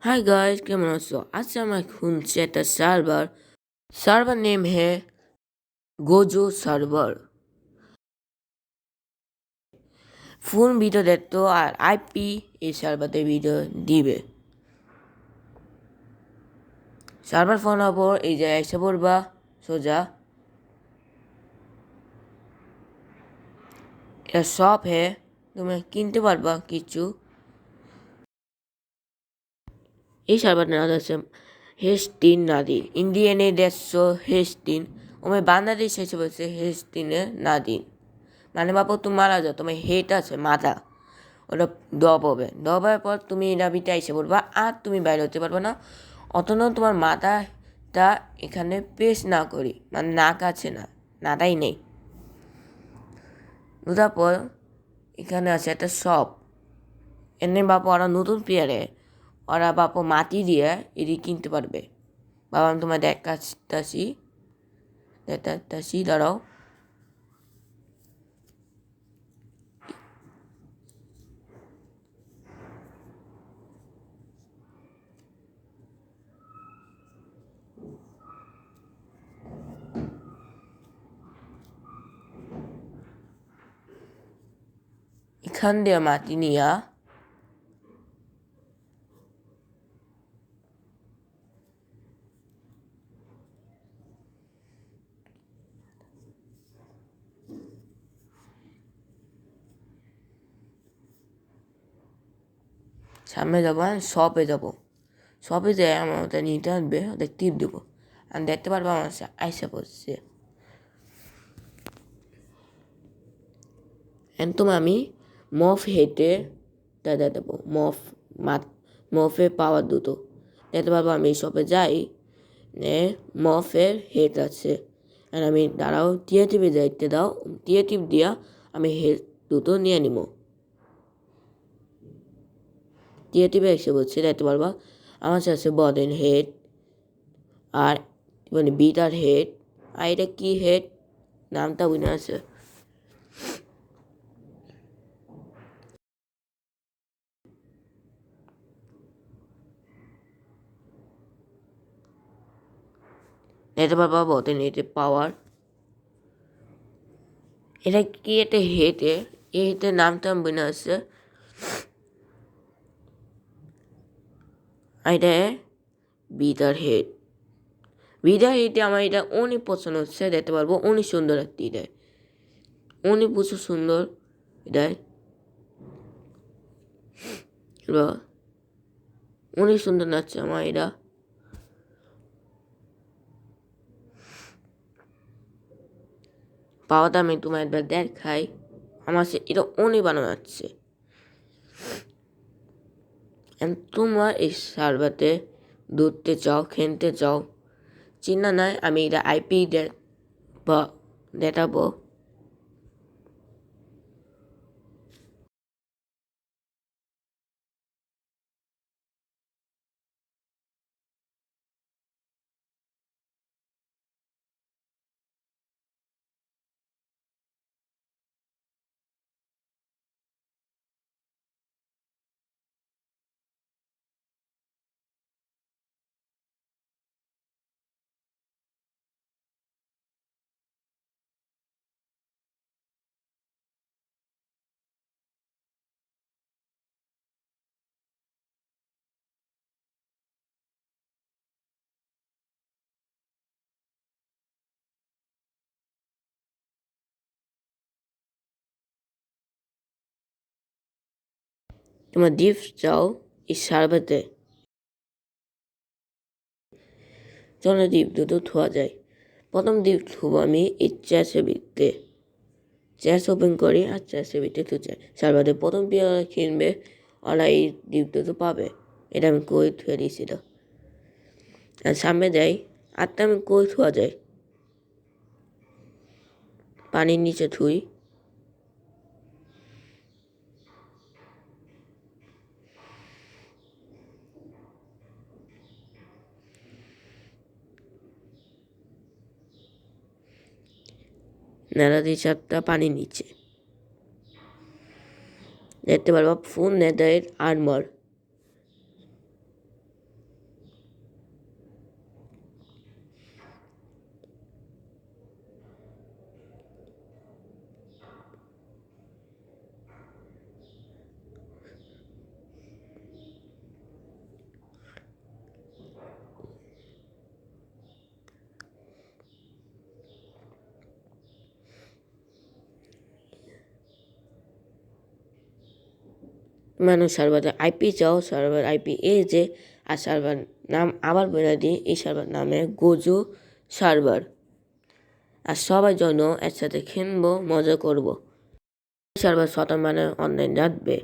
Hi guys केमन आছো आज আমরা খুলছি একটা সার্ভার নেম है गोजो সার্ভার ফুল ভিডিও দেখতো আর আইপি এই সার্ভারে ভিডিও দিবে সার্ভার ফোন হবো এই যে এসে পড়বা সোজা এটা শপ है তুমি কিনতে পারবা কিছু এই সার্ভারটার নাম হচ্ছে হেস্টিন নাদিন ইন্ডিয়ানে দেড়শো হেস্টিন ওমে বাংলাদেশ এসে বলছে হেস্টিনের নাদিন মানে বাপু তুমি মারা যাও তোমার হেড আছে মাথা ওটা ডব হবে ডব হওয়ার পর তুমি নাবিটা এসে পড়বা আর তুমি বাইরে হতে পারবে না অতন তোমার মাথাটা এখানে পেশ না করি মানে নাক আছে না নাটাই নেই বুঝার পর এখানে আছে একটা শপ এনে বাপু ওরা নতুন প্লেয়ারে ওরা বাপু মাটি দিয়ে এটি কিনতে পারবে বাবা আমি তোমার দেখাচ্ছি দাঁড়াও এখান দিয়ে মাটি নিয়া সামনে যাবো শপে যাবো শপে যেয়ে আমার ওটা নিতে আসবে ওদের টিপ দেবো আমি দেখতে পারবো আমার আইসা পড়ছে একদম আমি মফ হেঁটে দাদা দেবো মফে পাওয়ার দুটো দেখতে পারবো আমি শপে যাই মফের হেড আছে আর আমি দাঁড়াও টিয়ে টিপে যাইতে দাও টিয়ে টিপ দিয়া আমি হেড দুটো নিয়ে নিব টিয়ে টিপে এসে বলছে দেখতে পারবা আমার আছে বডেন হেড আর মানে বিটার হেড আর এটা কী হেড নামটা বুঝে আছে দেখতে পারবা বডেন হেডের পাওয়ার এটা কি একটা হেডে এই হেডের নামটা আমি বুঝে আছে এটা বিটার হেডে আমার এটা অনেক পছন্দ হচ্ছে দেখতে পারবো অনেক সুন্দর একটি এটাই অনেক প্রচুর সুন্দর এটাই অনেক সুন্দর লাগছে আমার এটা পাওয়াটা আমি তোমার একবার দেখাই আমার এটা অনেক বানানো যাচ্ছে তোমার এই সার্ভারতে ধরতে চাও খেলতে চাও চিন্তা নাই আমি এটা আইপি দেখাবো তোমার ডিপ চাও এই সার্ভারতে চলো ডিপ দুটো ধোয়া যায় প্রথম ডিপ ধুবো আমি এই চেস ওপেন করি আর চেসের ভিতরে তো চাই সার্ভারে প্রথম প্লেয়ার কিনবে ওরা এই ডিপ দুটো পাবে এটা আমি কই ধুয়ে দিয়েছিল আর সামনে যাই আরটা আমি কই ধোয়া যায় পানির নিচে ধুই নেড়া দিই চারটা পানির নিচে দেখতে পারবো ফুল নেদারের আর্মার মানুষ সার্ভারে আইপি চাও, সার্ভার আইপি এই যে, আর সার্ভার নাম আবার বলে দিই, এই সার্ভার নামে গোজো সার্ভার। আর সবার জন্য একসাথে খেলবো, মজা করবো। সার্ভার শত মানে অনলাইন রাখবে।